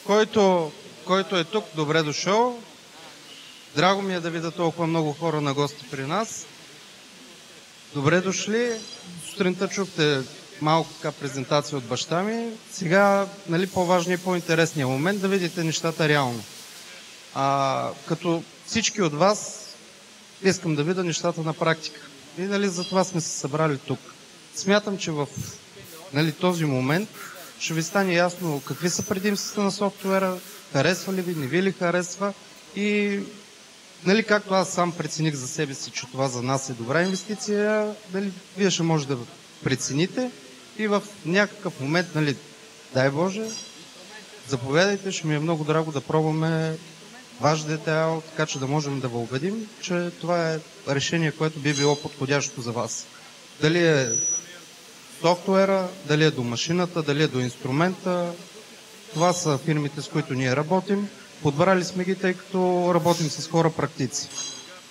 който е тук, добре дошъл. Драго ми е да видя толкова много хора на гости при нас. Добре дошли. Сутринта чухте малко така презентация от баща ми. Сега, нали, по-важният и по-интересният момент да видите нещата реално. Като всички от вас искам да видя нещата на практика. И нали, за това сме се събрали тук. Смятам, че в този момент ще ви стане ясно какви са предимствата на софтуера, харесва ли ви, не ви ли харесва и нали, както аз сам прецених за себе си, че това за нас е добра инвестиция, нали, вие ще може да прецените и в някакъв момент, нали, дай Боже, заповядайте, ще ми е много драго да пробваме ваш детайл, така че да можем да ви убедим, че това е решение, което би било подходящо за вас. Дали е софтуера, дали е до машината, дали е до инструмента. Това са фирмите, с които ние работим. Подбрали сме ги, тъй като работим с хора практици.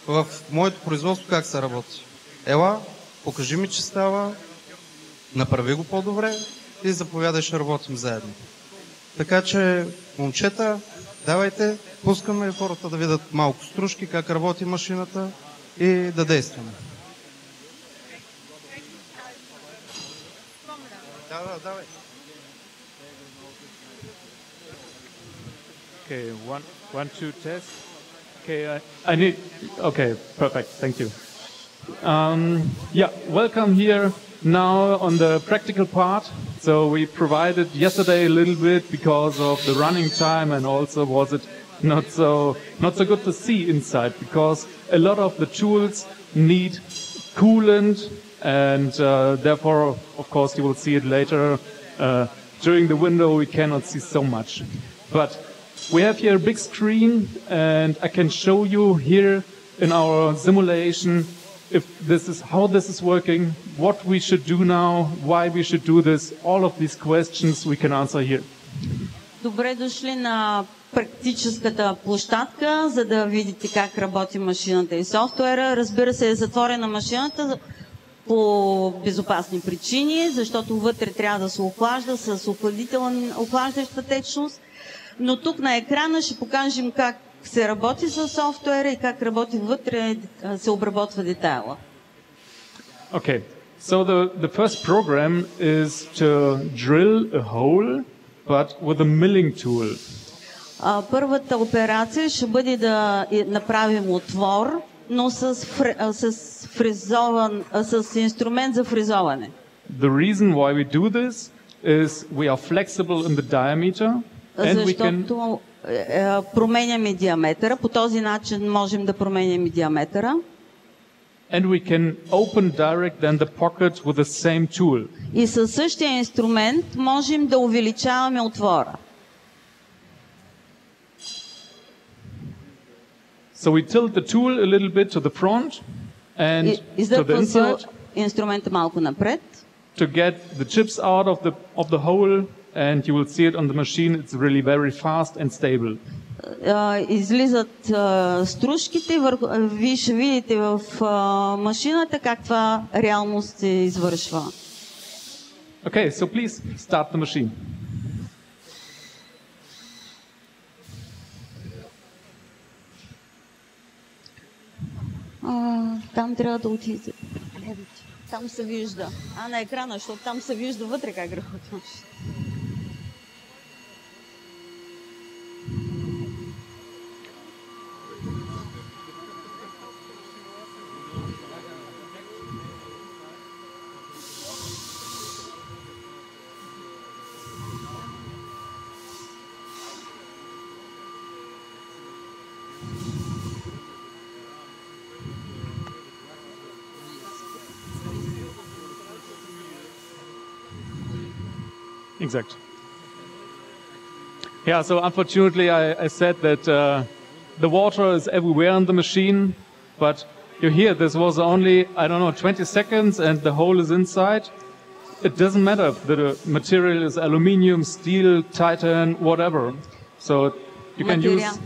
В моето производство как се работи? Ела, покажи ми, че става, направи го по-добре и заповядай, ще работим заедно. Така че, момчета, давайте, пускаме хората да видят малко стружки, как работи машината и да действаме. Давай. Okay, one, two, test. Okay, I need. Okay, perfect. Thank you. Yeah, welcome here now on the practical part. So we provided yesterday a little bit because of the running time, and also was it not so good to see inside because a lot of the tools need coolant, and therefore, of course, you will see it later. During the window, we cannot see so much, but we have here a big screen, and I can show you here in our simulation if how this is working, what we should do now, why we should do this. All of these questions we can answer here. Добре дошли на практическата площадка, за да видите как работи машината и софтуера. Разбира се, е затворена машината по безопасни причини, защото вътре трябва да се охлажда с охлаждаща течност. Но тук на екрана ще покажем как се работи с софтуера и как работи вътре, се обработва детайла. Okay, so the first program is to drill a hole, but with a milling tool. Първата операция ще бъде да направим отвор, но с инструмент за фрезоване. The reason why we do this is we are flexible in the diameter. Защото променяме диаметъра, по този начин можем да променяме диаметъра. And we can open direct then the pocket with the same tool. И със същия инструмент можем да увеличаваме отвора. So we tilt the tool a little bit to the front and to the inside. Инструмента малко напред. To get the chips out of the hole. And you will see it on the machine, it's really very fast and stable. Излизат стружките, вие ще видите в машината как това реално се извършва. Okay, so please start the machine. Там трябва да отидете. Там се вижда. На екрана, защото там се вижда вътре как работи машината. Exact. Yeah, so unfortunately I said that the water is everywhere in the machine, but you hear this was only, 20 seconds and the hole is inside. It doesn't matter if the material is aluminium, steel, titan, whatever. So you can use...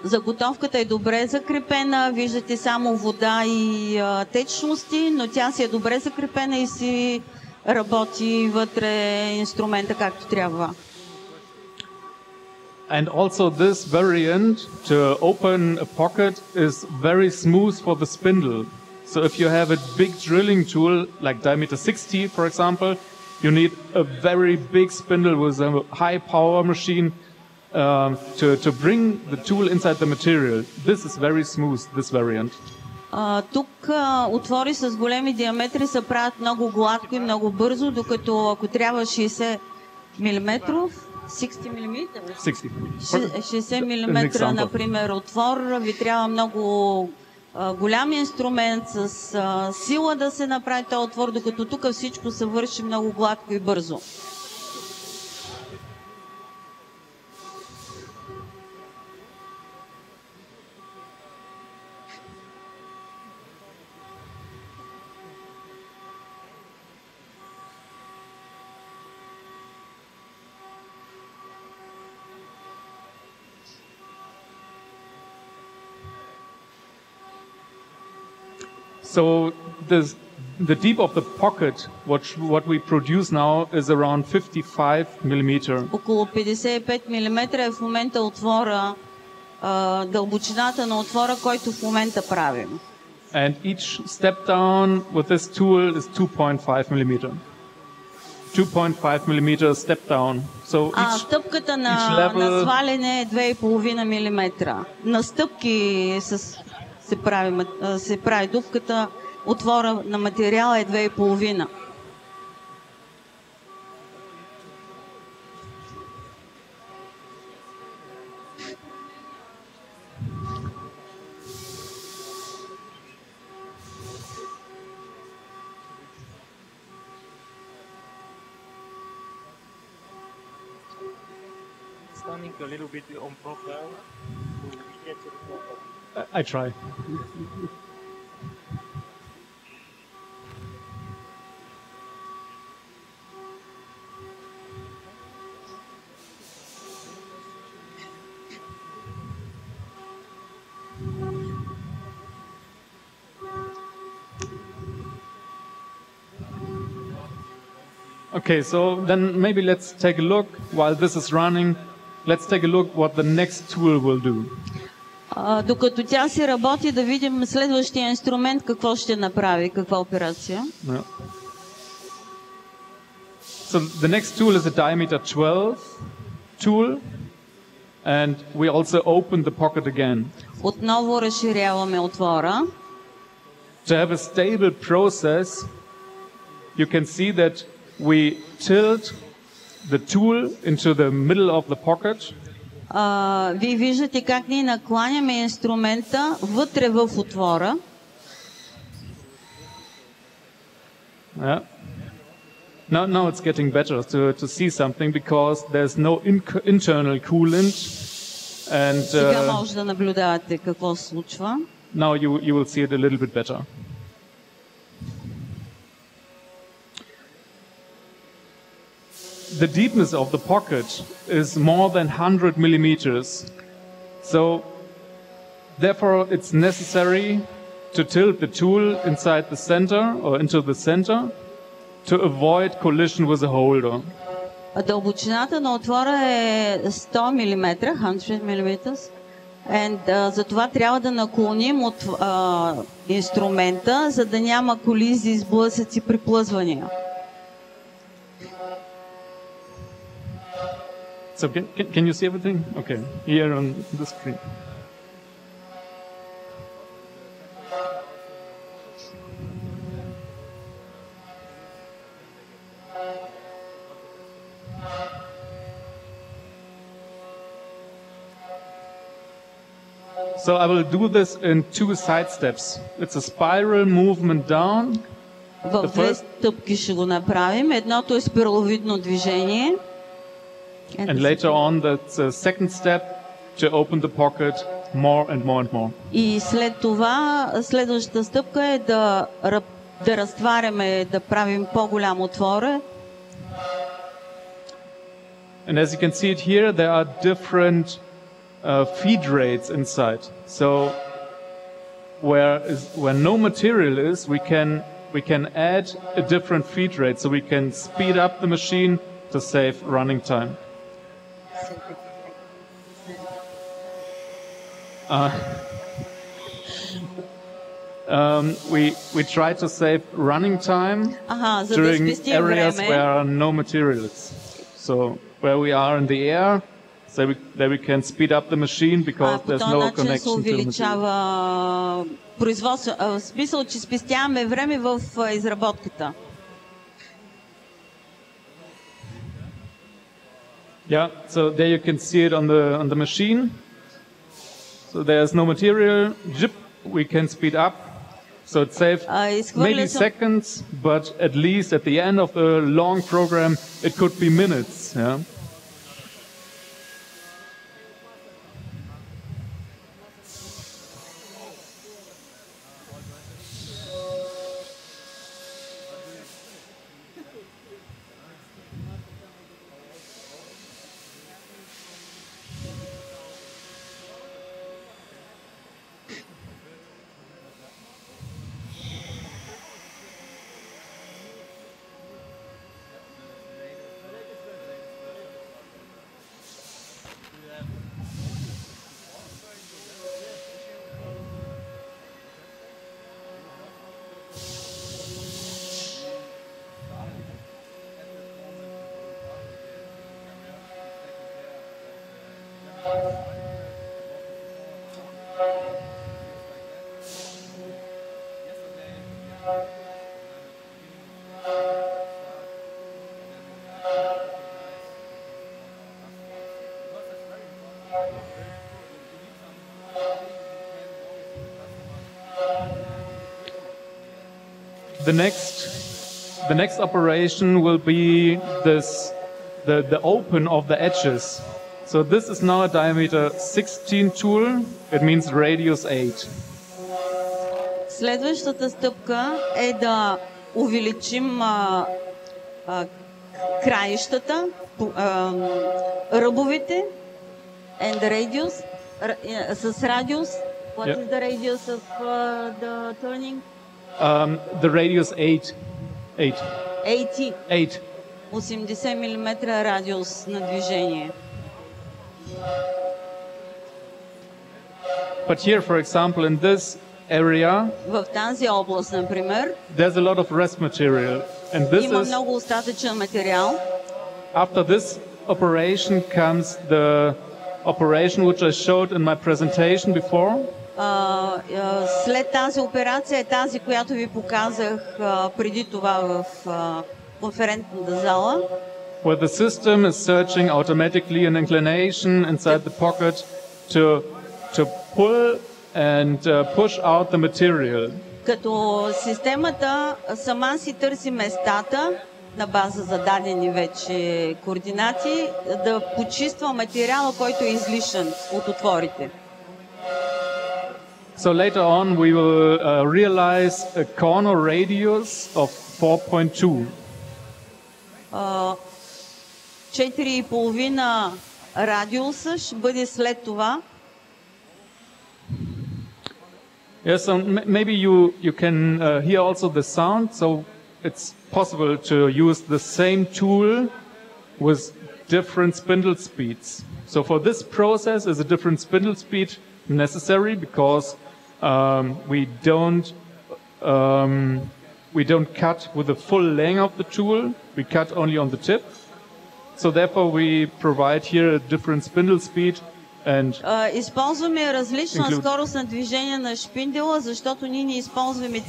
Заготовката е добре закрепена, виждате само вода и течности, но тя си е добре закрепена и си работи вътре инструмента както трябва. And also this variant to open a pocket is very smooth for the spindle. So if you have a big drilling tool, like diameter 60, for example, you need a very big spindle with a high power machine to bring the tool inside the material. This is very smooth, this variant. Тук отвори с големи диаметри се правят много гладко и много бързо, докато ако трябва 60 мм, 60 мм, 60 мм, например, отвор, ви трябва много голям инструмент с сила да се направи този отвор, докато тук всичко се върши много гладко и бързо. So the deep of the pocket, what we produce now, is around 55 millimeter. Около 55 мм е в момента отвора, дълбочината на отвора, който в момента правим. And each step down with this tool is 2.5 millimeter. 2.5 millimeter step down. So стъпката на сваляне е 2,5 мм. На стъпки се прави дупката, отвора на материала е 2,5. Standing a little bit on profile to get to the profile. I try. Okay, so then maybe let's take a look while this is running. Let's take a look what the next tool will do. Докато тя си работи, да видим следващия инструмент какво ще направи, каква операция. Yeah. So the next tool is a diameter 12 tool, and we also open the pocket again. Отново разширяваме отвора. To have a stable process, you can see that we tilt the tool into the middle of the pocket. Вие виждате как ние накланяме инструмента вътре в отвора. Yeah. Now it's getting better to see something because there's no internal coolant, and сега може да наблюдавате какво се случва. Now you will see it a little bit better. The deepness of the pocket is more than 100 millimeters. So, therefore, it's necessary to tilt the tool inside the center or into the center to avoid collision with the holder. Дълбочината на отвора е 100 мм, 100 мм. And затова трябва да наклоним от инструмента, за да няма колизии, сблъсъци, приплъзвания. So can you see everything? Okay, here on the screen. So I will do this in 2 side steps. It's a spiral movement down. В две стъпки ще го направим. Едното е спираловидно движение. And later on, that's a second step to open the pocket more and more and more. И след това, следващата стъпка е да разтваряме, да правим по-голям отвор. And as you can see it here, there are different feed rates inside. So where no material is, we can add a different feed rate, so we can speed up the machine to save running time. We try to save running time За да during спестим areas време. where are no materials. So where we are in the air, so that we can speed up the machine because По there's този no начин се connection to the material. увеличава производство, в смисъл, че спестяваме време в изработката. Yeah, so there you can see it on the machine. So there's no material. Zip, we can speed up. So it saves maybe Изхвърля съм seconds, but at least at the end of the long program, it could be minutes. Yeah. The next operation will be the open of the edges. So this is now a diameter 16 tool. It means radius 8. Следващата стъпка е да увеличим краищата, ръбовите, and the radius, с радиус. What Yeah. is the radius of the turning? The radius 8. 80. 8. 80 мм радиус на движение. But here, for example, in this area, В тази област, например, there's a lot of rest material. And this има is, много остатъчен материал. after this operation comes the operation which I showed in my presentation before. След тази операция е тази, която ви показах преди това в конферентната зала, Where the system is searching automatically an inclination inside the pocket to pull and push out the material. като системата сама си търси местата на база зададени вече координати, да почиства материала, който е излишен от отворите. So later on we will realize a corner radius of 4.2. 4,5 радиуса ще бъде след това. Yes, so maybe you can hear also the sound, so it's possible to use the same tool with different spindle speeds. So for this process is a different spindle speed necessary because we don't cut with the full length of the tool, we cut only on the tip. So therefore we provide here a different spindle speed. Използваме различна скорост на движение на шпиндела, защото ние не използваме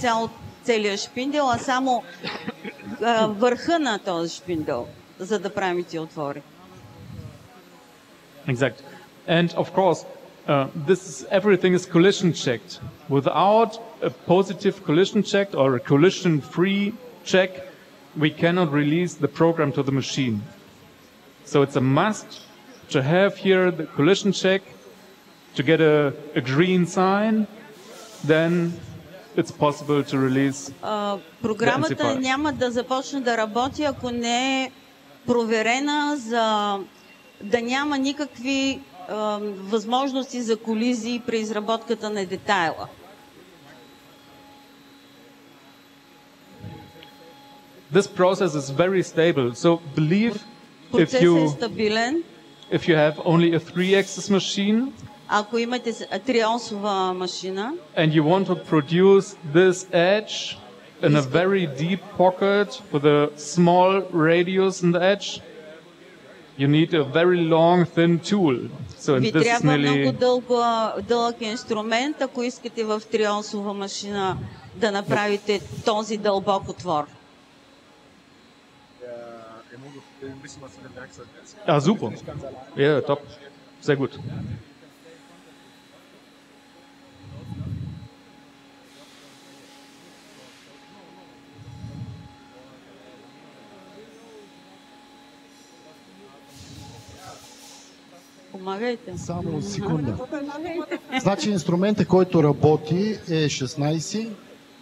целият шпиндел, а само върха на този шпиндел, за да правим тези отвори. Exact. And of course, everything is collision checked. Without a positive collision check or a collision-free check, we cannot release the program to the machine. So it's a must to have here the collision check, to get a green sign, then it's possible to release. Програмата няма да започне да работи, ако не е проверена, за да няма никакви възможности за колизии при изработката на детайла. This process is very stable. So believe if Процесът е you стабилен. if you have only a 3-axis machine Ако имате триосова машина and you want to produce this edge in a very deep pocket with a small radius in the edge, you need a very long, thin tool. So ви this is трябва много nearly дълъг инструмент, ако искате в триосова машина да направите този дълбок отвор. Er muss ein bisschen was von dem Werkzeug erzählen. Ah, super. Ja, top. Sehr gut. Помагайте. Само секунда. Значи инструментът, който работи е 16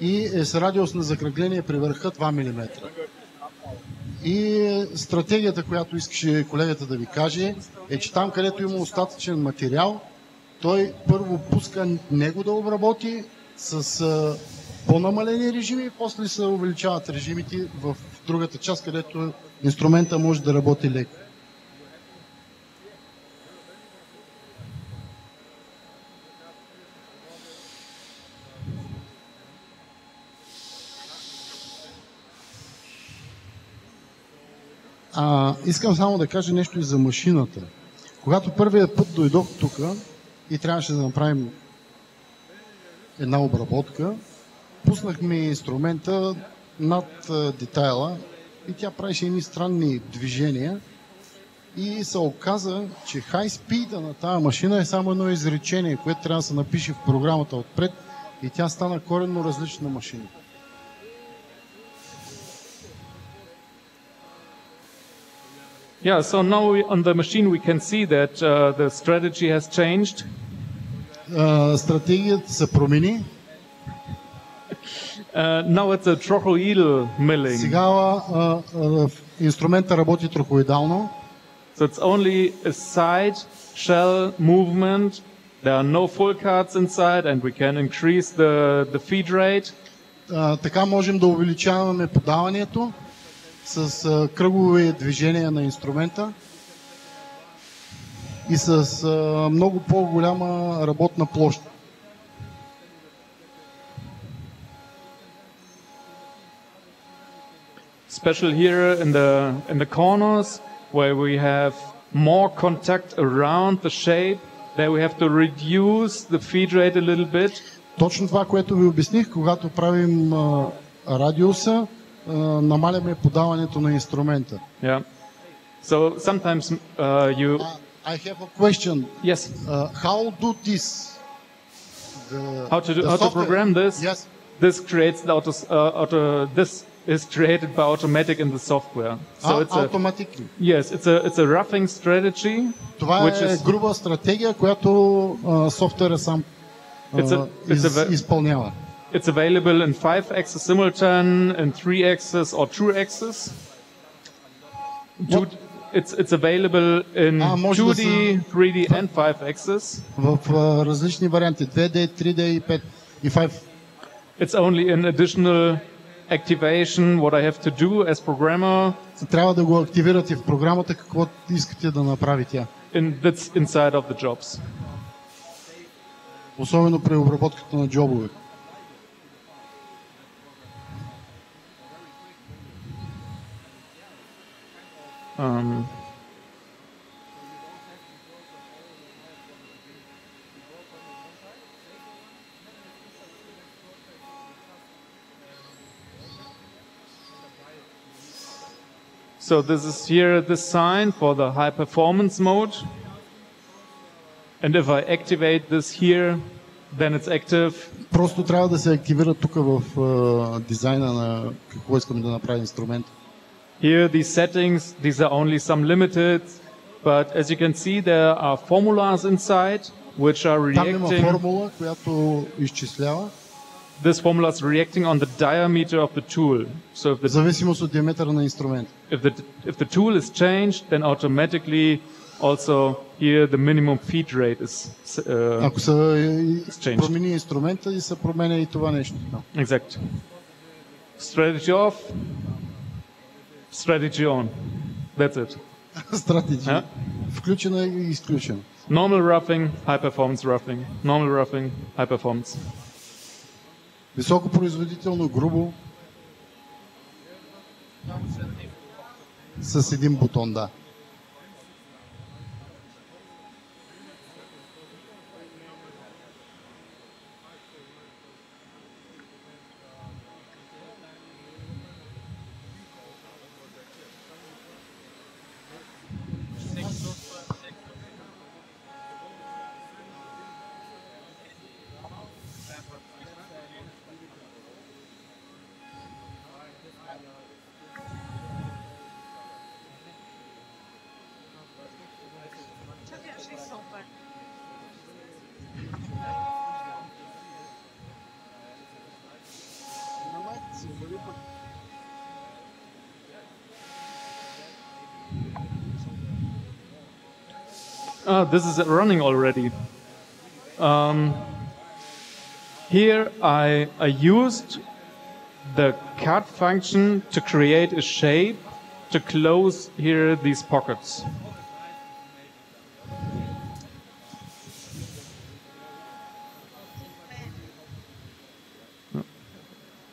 и е с радиус на закръгление при върха 2 мм. И стратегията, която искаше колегата да ви каже, е, че там, където има остатъчен материал, той първо пуска него да обработи с по-намалени режими, после се увеличават режимите в другата част, където инструмента може да работи леко. Искам само да кажа нещо и за машината. Когато първият път дойдох тук и трябваше да направим една обработка, пуснахме инструмента над детайла и тя правеше едни странни движения и се оказа, че хай спида на тази машина е само едно изречение, което трябва да се напише в програмата отпред и тя стана коренно различна машина. Yeah, so now on the machine we can see that the strategy has changed. Стратегията се промени. Now it's a trochoidal milling. Сега инструмента работи трохоидално. So it's only a side shell movement. There are no full cuts inside and we can increase the feed rate. Така можем да увеличаваме подаването с кръгови движения на инструмента и с много по-голяма работна площ. Special here in the corners where we have more contact around the shape, there we have to reduce the feed rate a little bit. Точно това, което ви обясних, когато правим радиуса, намаляме подаването на инструмента. Yeah. So sometimes you. I have a question. Yes. How do this? How to program this? Yes. This creates the this is created by automatic in the software. So it's automatically. Yes, it's a roughing strategy. Това е груба стратегия, която софтуера сам изпълнява. It's available in 5-axis simultan, in 3-axis or true axis. It's available in 2D, 3D and 5-axis. В различни варианти 2D, 3D и 5. It's only an additional activation what I have to do as programmer. Трябва да го активирате в програмата, какво искате да направи тя. That's inside of the jobs. Особено при обработката на джобове. So this is here the sign for the high performance mode. And if I activate this here, then it's active. Просто трябва да се активира тук в дизайна на какво искаме да направи инструмент. Here these settings, these are only some limited, but as you can see there are formulas inside which are reacting. Там има формула, която изчислява. This formula is reacting on the diameter of the tool. So if the зависимост от диаметъра на инструмента. If the tool is changed, then automatically also here the minimum feed rate is ако се промени инструмента и се променя и това нещо. Exact. Strategy off. Strategy on. That's it. Strategy. Включена и изключена. Normal roughing, high performance roughing. Normal roughing, high performance. Високопроизводително, грубо. С един бутон, да. This is running already. Here I used the cut function to create a shape to close here these pockets.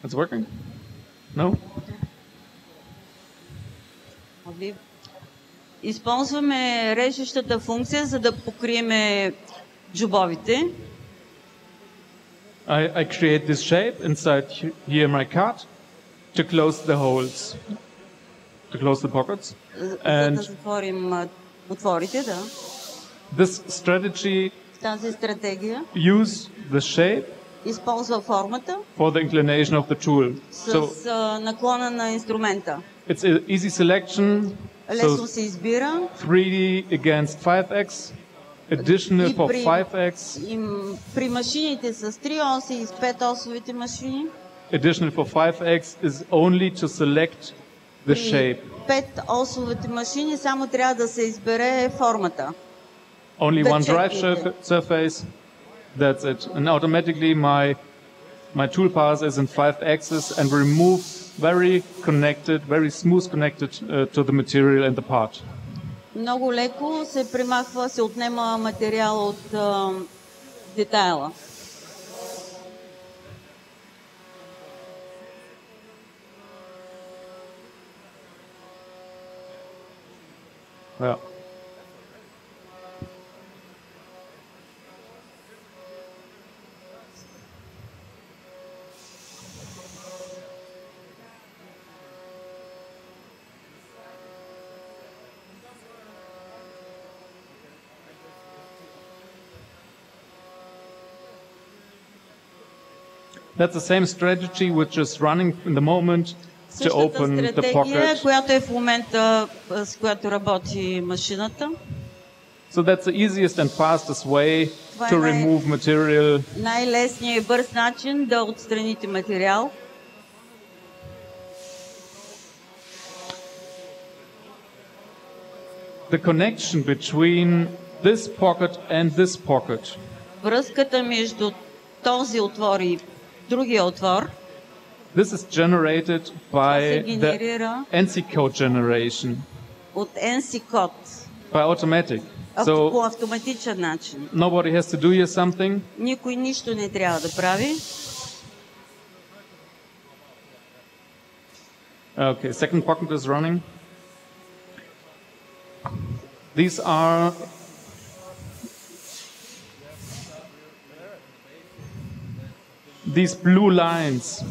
It's working? No? Използваме режещата функция, за да покриеме джобовите. I create this shape inside here my cut to close the holes, to close the pockets. За And да затворим отворите, да. this strategy Тази стратегия use the shape използва формата for the inclination of the tool. с So наклона на инструмента. it's an easy selection. Лесно So се избира. 3D against 5x, additional И for при- 5x, И при машините с 3 оси и с 5-осовите машини, additional for 5x is only to select the shape. 5-осовите машини само трябва да се избере формата. Only The one drive check surface. That's it. And automatically my toolpath is in 5 axis and removes very smooth connected to the material and the part. Много леко се премахва, се отнема материал от детайла. Yeah. That's the same strategy which is running in the moment to Същата open the стратегия, pocket. която е в момента, с която работи машината. So that's the easiest and fastest way Това to е remove material. най-лесният и бърз начин да отстраните материал. The connection between this pocket and this pocket Връзката между този отвор и другия отвор, this is generated се by the генерира ANSI code generation от NC код by automatic. по So автоматичен начин. nobody has to do here something. Никой нищо не трябва да прави. Okay, second pocket is running. These are these blue lines.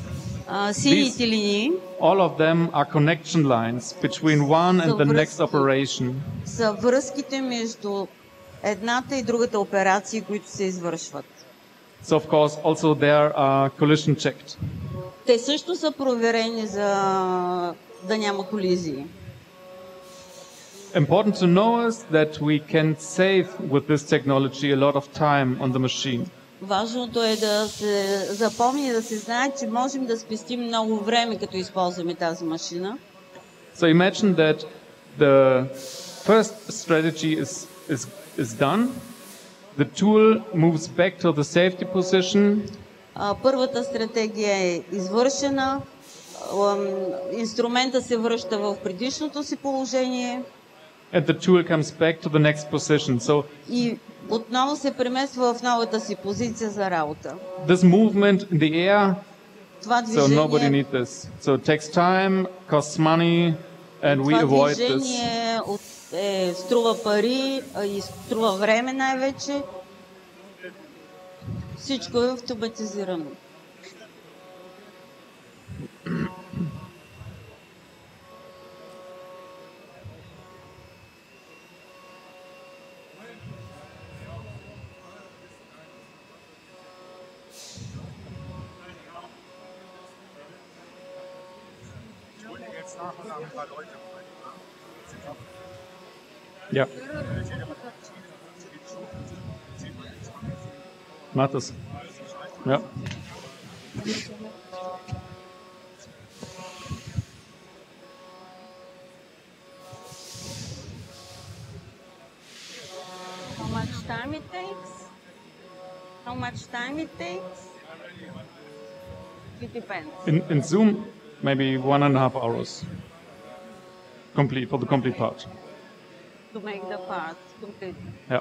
Сините линии All of them are connection lines between one and the next operation. са връзките между едната и другата операции, които се извършват. So of course also there are collision checked. Те също са проверени за да няма колизии. Important to know is that we can save with this technology a lot of time on the machine. Важното е да се запомни и да се знае, че можем да спестим много време, като използваме тази машина. So imagine that the first strategy is done. The tool moves back to the safety position. Първата стратегия е извършена. Инструмента се връща в предишното си положение. and the tool comes back to the next position. So и отново се премества в новата си позиция за работа. this movement in the air, Това so nobody движение, needs this. So it takes time, costs money, and we това avoid this. движение струва пари и струва време най-вече. Всичко е автоматизирано. Ja. Mach das. Ja. How much time it takes? How much time it takes? It depends. In Zoom, maybe 1.5 hours. Complete, for the complete part. To make the part complete. Yeah.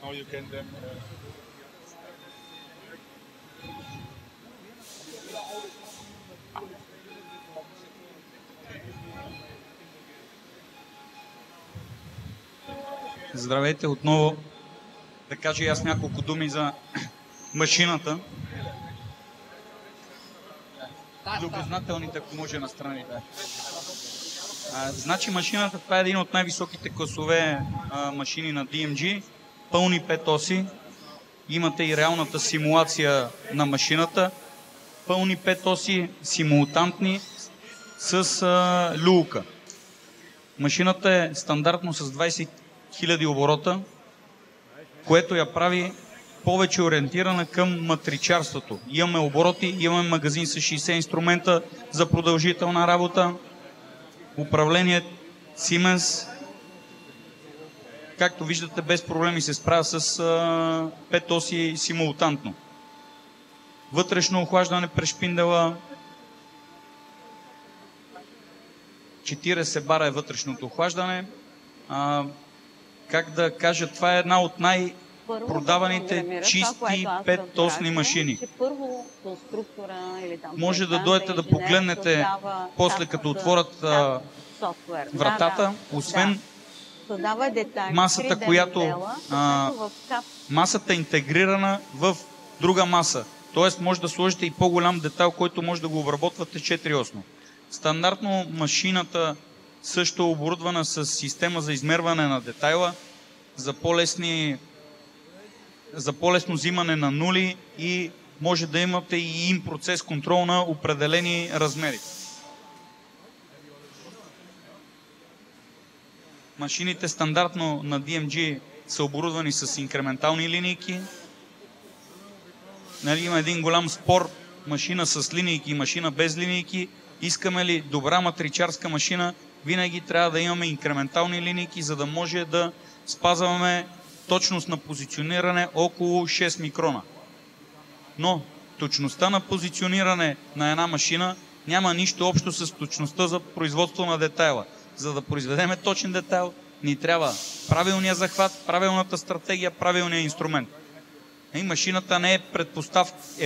Now you can then Здравейте отново. Да кажа и аз няколко думи за машината. Любознателните, ако може, настрани. Да. Значи машината, това е един от най-високите класове машини на DMG. Пълни 5 оси. Имате и реалната симулация на машината. Пълни 5 оси, симултантни, с люлка. Машината е стандартно с 20 000 оборота, което я прави повече ориентирана към матричарството. Имаме обороти, имаме магазин с 60 инструмента за продължителна работа, управление Siemens. Както виждате, без проблеми се справя с 5 оси симултантно. Вътрешно охлаждане през шпиндела. 40 бара е вътрешното охлаждане. Как да кажа, това е една от най-продаваните чисти 5-осни машини. Може да дойдете да погледнете после, като отворят вратата, освен масата, която масата е интегрирана в друга маса. Тоест може да сложите и по-голям детайл, който може да го обработвате 4-осно. Стандартно машината също е оборудвана с система за измерване на детайла, за по-лесно взимане на нули и може да имате и им процес контрол на определени размери. Машините стандартно на DMG са оборудвани с инкрементални линейки. Има един голям спор машина с линейки и машина без линейки. Искаме ли добра матричарска машина, винаги трябва да имаме инкрементални линейки, за да може да спазваме точност на позициониране около 6 микрона. Но точността на позициониране на една машина няма нищо общо с точността за производство на детайла. За да произведем точен детайл, ни трябва правилния захват, правилната стратегия, правилния инструмент. И машината не е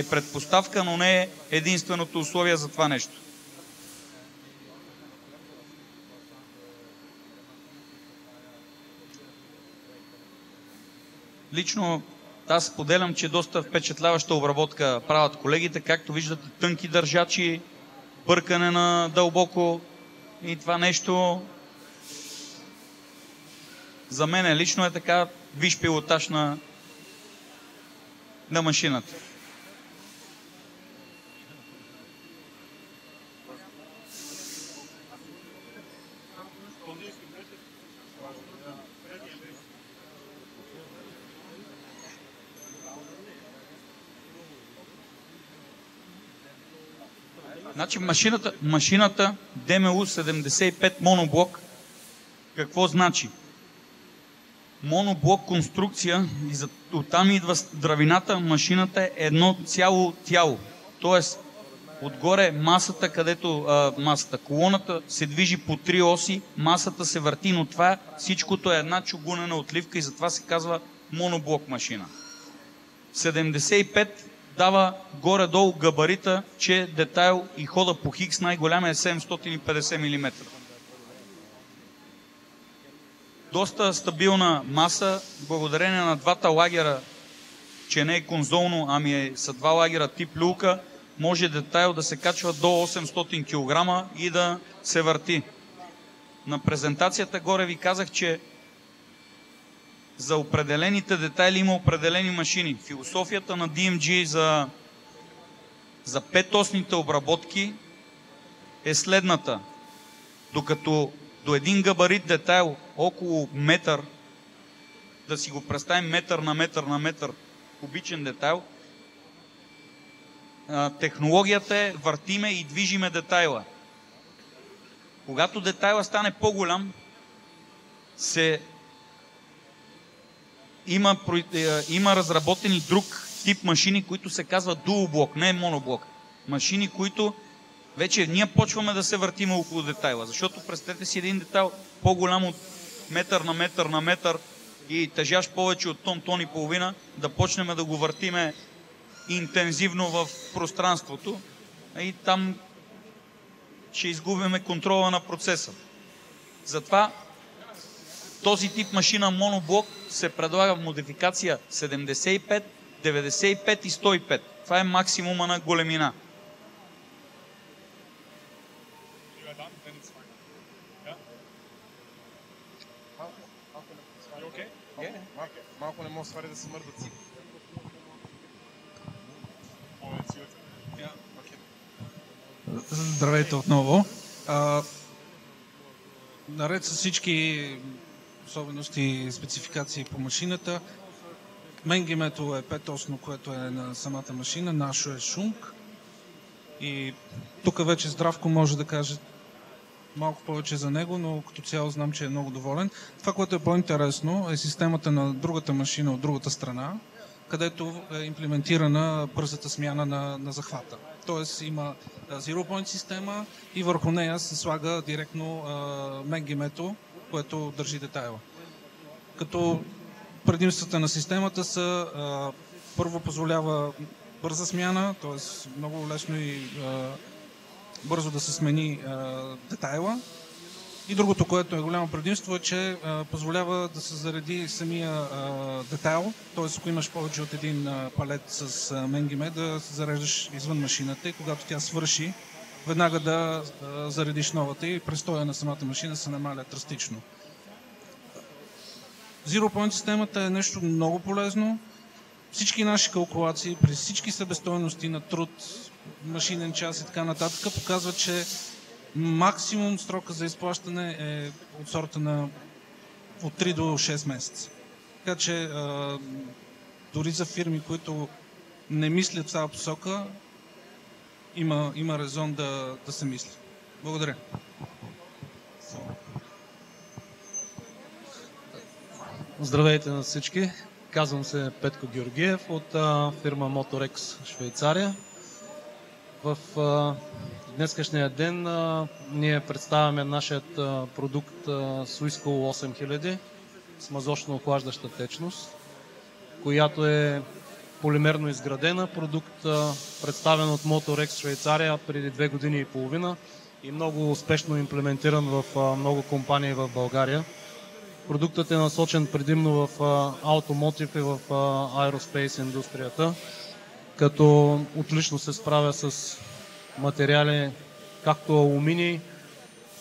предпоставка, но не е единственото условие за това нещо. Лично аз споделям, че доста впечатляваща обработка правят колегите. Както виждате, тънки държачи, бъркане на дълбоко и това нещо за мен лично е така висш пилотаж на машината. Значи машината DMU 75 моноблок, какво значи? Моноблок конструкция и оттам идва здравината, машината е едно цяло тяло. Тоест, отгоре масата, колоната се движи по 3 оси, масата се върти, но това всичкото е една чугунена отливка и затова се казва моноблок машина. 75 дава горе-долу габарита, че детайл и хода по Хикс най-голям е 750 мм. Доста стабилна маса, благодарение на двата лагера, че не е конзолно, ами са два лагера тип люлка, може детайл да се качва до 800 кг и да се върти. На презентацията горе ви казах, че за определените детайли има определени машини. Философията на DMG за 5-осните обработки е следната. Докато до един габарит детайл около метър, да си го представим метър на метър кубичен детайл, технологията е въртиме и движиме детайла. Когато детайла стане по-голям, има разработени друг тип машини, които се казват дуоблок, не моноблок. Машини, които вече ние почваме да се въртиме около детайла, защото представете си един детайл по-голям от метър на метър и тежащ повече от тон и половина, да почнем да го въртиме интензивно в пространството и там ще изгубиме контрола на процеса. Затова този тип машина моноблок се предлага в модификация 75, 95 и 105. Това е максимума на големина. Малко не мога да свари да се мърдат си. Здравейте отново. Наред с всички особености и спецификации по машината, Менгимето е 5-осно, което е на самата машина, нашо е Шунк. И тук вече Здравко може да каже малко повече за него, но като цяло знам, че е много доволен. Това, което е по-интересно, е системата на другата машина от другата страна, където е имплементирана бързата смяна на захвата. Тоест има Zero Point система и върху нея се слага директно Менгимето, което държи детайла. Като предимствата на системата са първо позволява бърза смяна, т.е. много лесно и бързо да се смени детайла. И другото, което е голямо предимство, е, че позволява да се зареди самия детайл, т.е. ако имаш повече от един палет с Менгиме, да се зареждаш извън машината и когато тя свърши, веднага да заредиш новата и престоя на самата машина се намаля драстично. Zero Point системата е нещо много полезно. Всички наши калкулации, при всички себестойности на труд, машинен час и така нататък, показват, че максимум срока за изплащане е от сорта на от 3 до 6 месеца. Така че дори за фирми, които не мислят в тази посока, има резон да се мисли. Благодаря. Здравейте на всички! Казвам се Петко Георгиев от фирма Motorex Швейцария. В днескашния ден ние представяме нашият продукт Swisscool 8000 с мазочно охлаждаща течност, която е полимерно изградена. Продукт представен от Motorex Швейцария преди 2 години и половина и много успешно имплементиран в много компании в България. Продуктът е насочен предимно в автомотив и в аероспейс индустрията, като отлично се справя с материали както алуминий,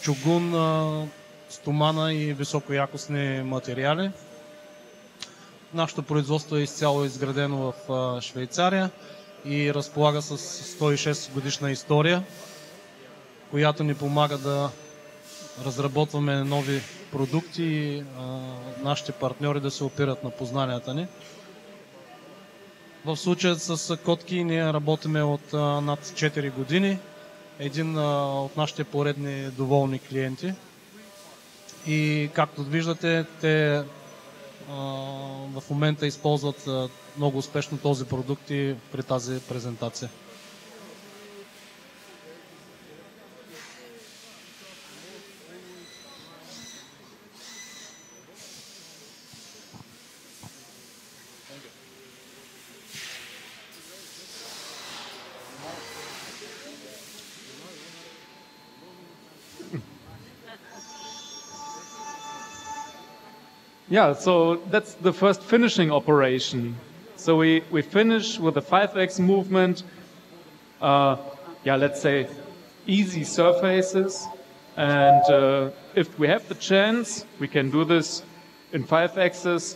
чугун, стомана и високоякостни материали. Нашето производство е изцяло изградено в Швейцария и разполага с 106 годишна история, която ни помага да разработваме нови продукти и нашите партньори да се опират на познанията ни. В случая с котки ние работиме от над 4 години един от нашите поредни доволни клиенти. И както виждате, те в момента използват много успешно този продукт и при тази презентация. Yeah, so that's the first finishing operation. So we finish with the 5x movement, let's say easy surfaces. And if we have the chance, we can do this in 5-axis,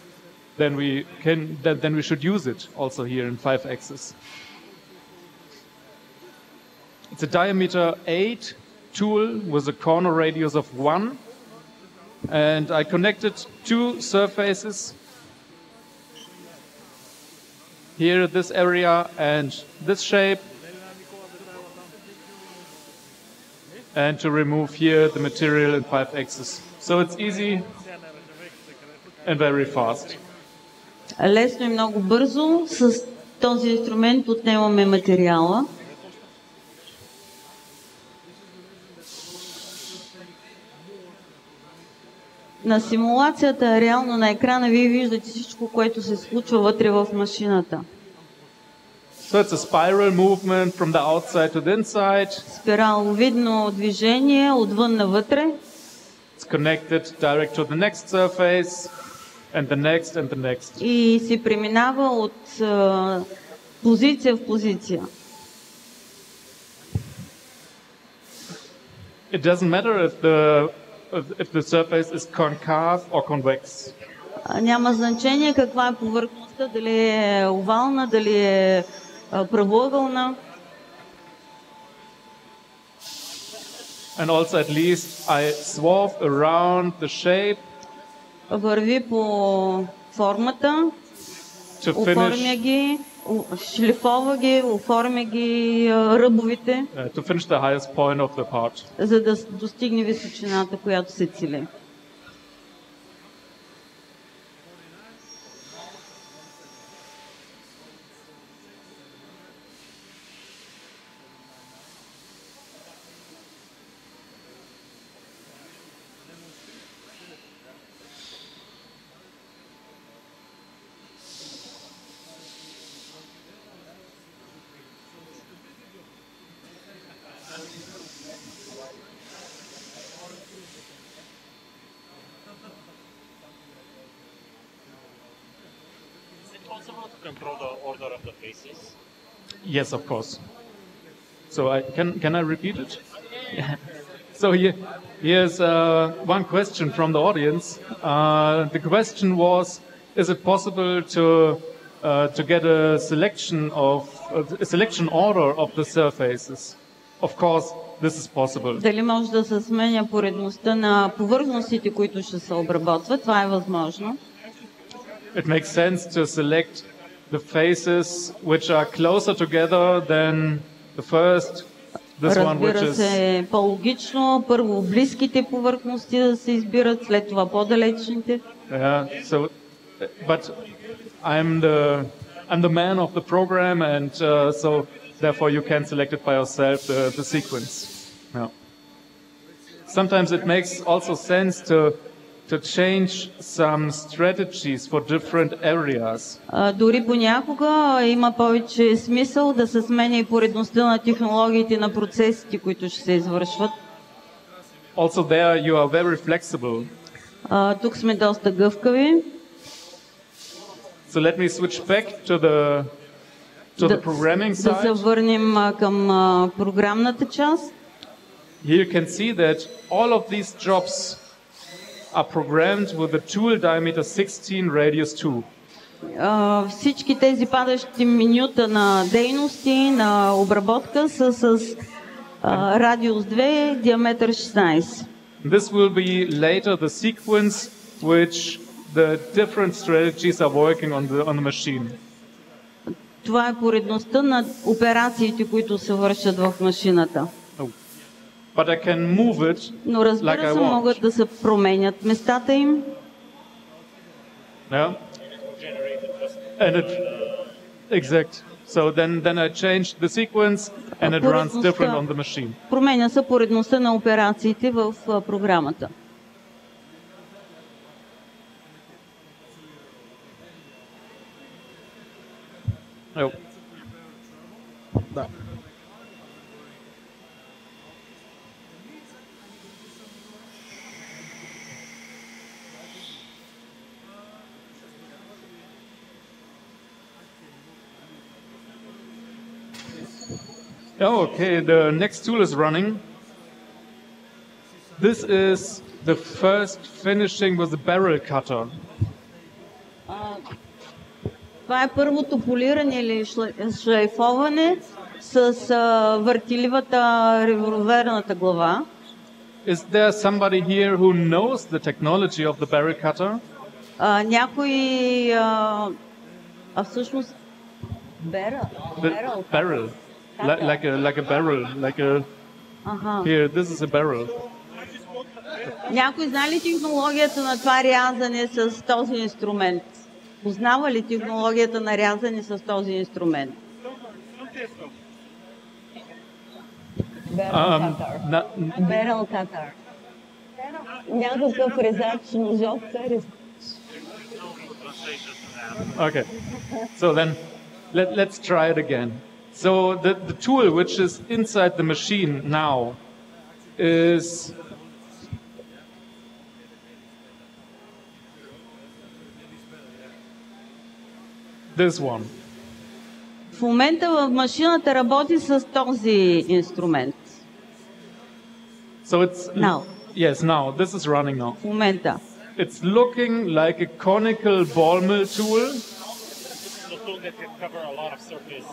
then we should use it also here in 5-axis. It's a diameter 8 tool with a corner radius of 1. And I connected two surfaces here, this area and this shape, and to remove here the material in 5-axis. So it's easy and very fast. Лесно и много бързо с този инструмент отнемаме материала. На симулацията, реално на екрана, вие виждате всичко, което се случва вътре в машината. So it's a spiral movement from the outside to the inside. Спираловидно движение отвън навътре. It's connected direct to the next surface and the next and the next. И се преминава от позиция в позиция. It doesn't matter if the surface is concave or convex. Няма значение каква е повърхността, дали е овална, дали е правоъгълна. And also at least I swerve around the shape. Върви по формата, оформя ги, шлифова ги, оформя ги ръбовите, to finish the highest point of the part. За да достигне височината, която се цели. Control the order of the faces? Yes, of course. So can I repeat it? So here's one question from the audience. The question was: is it possible to get a selection order of the surfaces? Of course, this is possible. Дали може да се сменя поредността на повърхностите, които ще се обработват? Това е възможно. It makes sense to select the faces which are closer together than the first. This one which Разбира се, по-логично първо близките повърхности да се избират, след това по-далечните. Yeah, so, but I'm the man of the program, and so therefore you can select it by yourself, the sequence. Yeah. Sometimes it makes also sense to change some strategies for different areas. Дори понякога има повече смисъл да се сменя и поредността на технологиите, на процесите, които ще се извършват. Also there you are very flexible. Тук сме доста гъвкави. So let me switch back to the programming side. Да се върнем към програмната част. Here you can see that all of these jobs are programmed with a tool diameter 16 radius 2. Всички тези падащи менюта на дейности, на обработка са с радиус 2, диаметър 16. This will be later the sequence which the different strategies are working on the machine. Това е поредността на операциите, които се вършат в машината. Oh. but I can move it Но like разбира I се, могат want. да се променят местата им. Yeah. And it, exact. So then I change the sequence and it runs different on the machine. Променя се поредността на операциите в програмата. Oh. Да. Oh, okay, the next tool is running. This is the first finishing with the barrel cutter. Това е първото полиране или шлайфоване с въртеливата револверната глава. Is there somebody here who knows the technology of the barrel cutter? Някой... всъщност... Barrel. Like a barrel. Like a... Here, this is a barrel. Някой знае ли технологията на това рязане с този инструмент? Познава ли технологията на рязане с този инструмент? Barrel cutter. Някакъв резач, ножов рез. Okay, so then let's try it again. So the tool which is inside the machine now is this one. В момента в машината работи с този инструмент. So it's Now. Yes, now this is running now. В момента. It's looking like a conical ball mill tool. The tool that can cover a lot of surface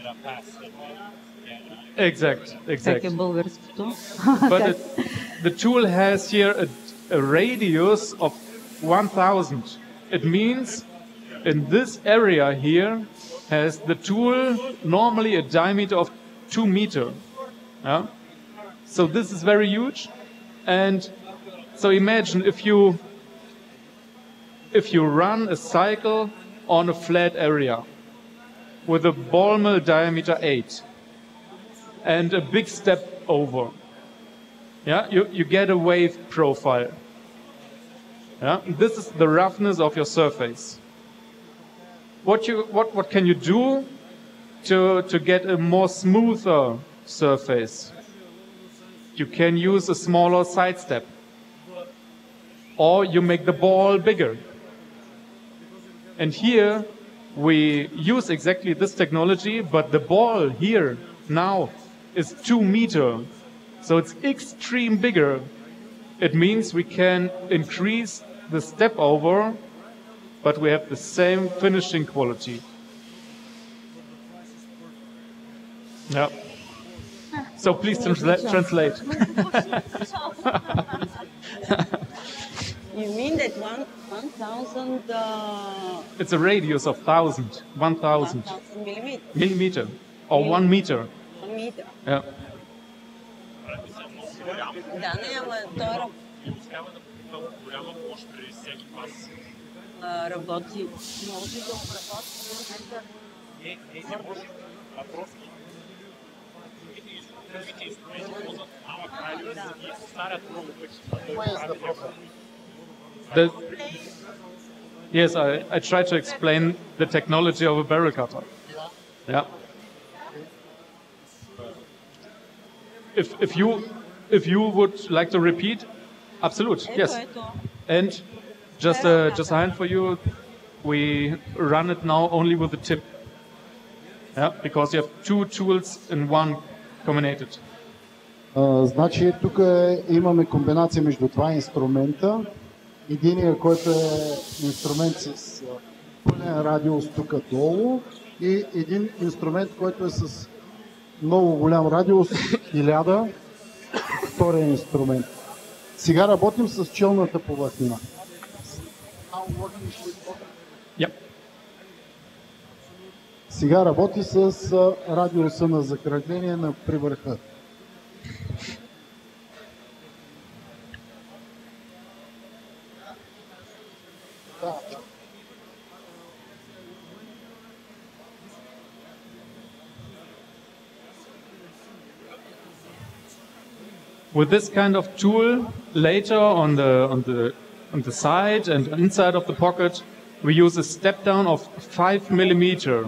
at a pass. Exact. Как е българското? But the tool has here a radius of 1000. It means in this area here has the tool normally a diameter of 2 meters. Yeah? So this is very huge, and so imagine if you run a cycle on a flat area with a ball mill diameter 8 and a big step over. Yeah, you get a wave profile. Yeah, this is the roughness of your surface. What can you do to get a more smoother surface? You can use a smaller side step, or you make the ball bigger. And here we use exactly this technology, but the ball here now is 2 meters, so it's extreme bigger. It means we can increase the step over, but we have the same finishing quality. Yeah. So please translate. You mean that 1,000 It's a radius of 1,000 millimeter or 1 meter. 1 meter. Yeah. Да, не, ама той работи. Може да обработи в момента. Не може, а просто новите инструменти ползват малък радиус и старят много Yes, I try to explain the technology of a barrel cutter. Yeah. If you would like to repeat, absolutely, yes. And just a hand for you. We run it now only with the tip. Yeah, because you have two tools in one combinated. Значи тук имаме комбинация между два инструмента. Единия, който е инструмент с пълен радиус тук долу и един инструмент, който е с много голям радиус, 1000, втория инструмент. Сега работим с челната повърхнина. Yep. Сега работи с радиуса на закръгление на привърха. With this kind of tool, later on the side and inside of the pocket, we use a step down of 5 mm.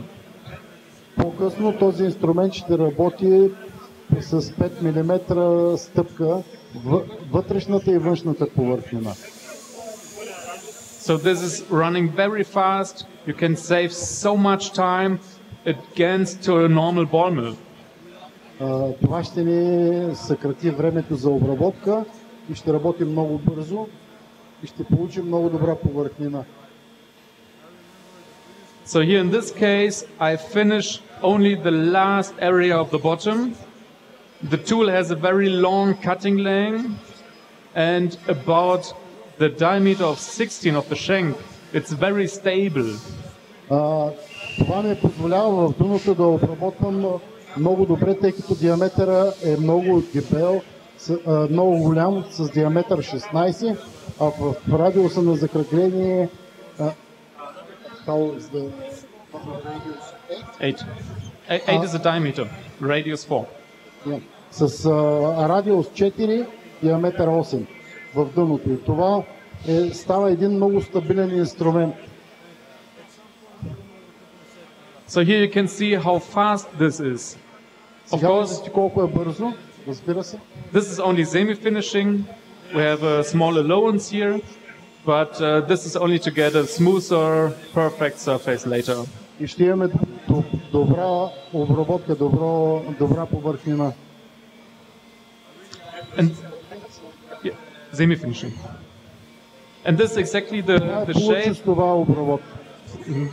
По-късно този инструмент ще работи с 5 мм стъпка вътрешната и външната повърхнина. So this is running very fast. You can save so much time against to a normal ball mill. Това ще ни съкрати времето за обработка и ще работи много бързо и ще получим много добра повърхнина. So here in this case, I finish only the last area of the bottom. The tool has a very long cutting length and about the diameter of 16 of the shank. It's very stable. Това ми позволява в дъното да обработвам много добре, тъй като диаметъра е много дебел, много голям, с диаметър 16, а в радиуса на закръгление 8 is the diameter, radius 4. С радиус 4, диаметър 8 в дъното. И това става един много стабилен инструмент. So here you can see how fast this is. Of course, колко е бързо, разбира се. This is only semi-finishing. We have a small allowance here, but this is only to get a smoother, perfect surface later. И ще имаме добра обработка, добра повърхнина. And yeah, semi-finishing. And this is exactly the shape.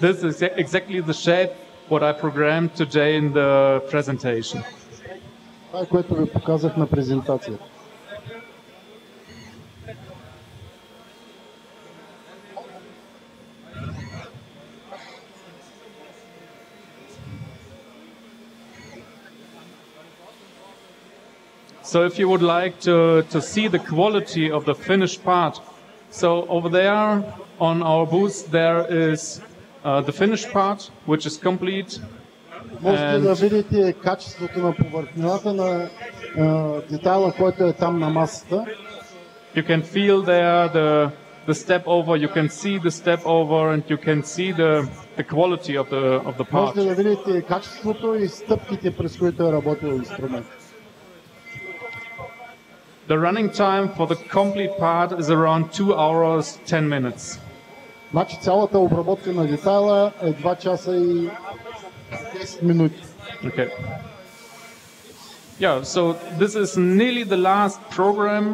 This is exactly the shape what I programmed today in the presentation. Това е, което ви показах на презентацията. So if you would like to see the quality of the finished part, so over there on our booth there is the finished part, which is complete. Можете да видите качеството на повърхнината на детайла, който е там на масата. You can feel there the step over. You can see the step over, and you can see the quality of the part. Можете да видите качеството и стъпките, през които е работил инструмент. The running time for the complete part is around 2 hours 10 minutes. Значи цялата обработка на детайла е 2 часа и 10 минути. Okay. Yeah, so this is nearly the last program.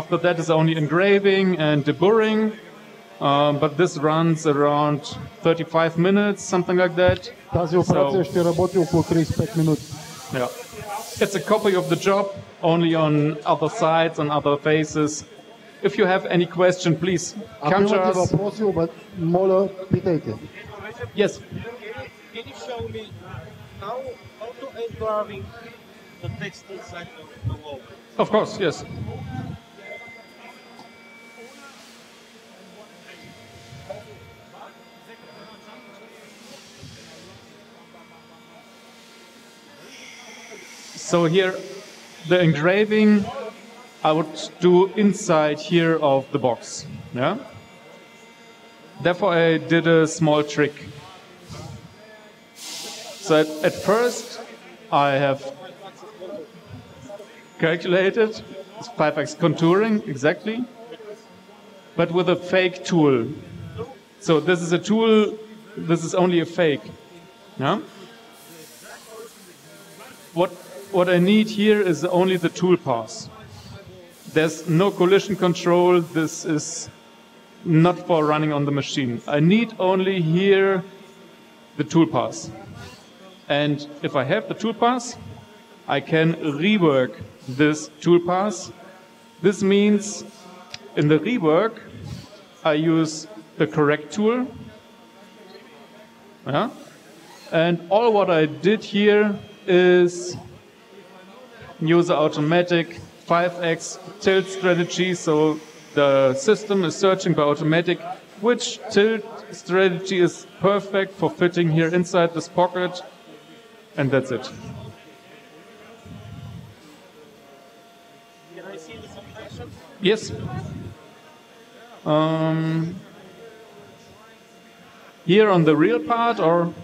After that is only engraving and deburring. But this runs around 35 minutes, something like that. Тази операция ще работи около 35 минути. Yeah. It's a copy of the job, only on other sides, on other faces. If you have any question, please come to us. въпроси, моля, питайте. Yes. Can you show me how to engraving the text inside the wall? Of course, yes. So here, the engraving I would do inside here of the box. Yeah. Therefore, I did a small trick. So at first, I have calculated 5x contouring exactly, but with a fake tool. So this is a tool. This is only a fake. Yeah. What I need here is only the tool pass. There's no collision control. This is not for running on the machine. I need only here the tool pass. And if I have the tool pass, I can rework this tool pass. This means in the rework, I use the correct tool. Yeah? And all what I did here is use the automatic 5x tilt strategy. So the system is searching by automatic which tilt strategy is perfect for fitting here inside this pocket. And that's it. Yes. Here on the real part or?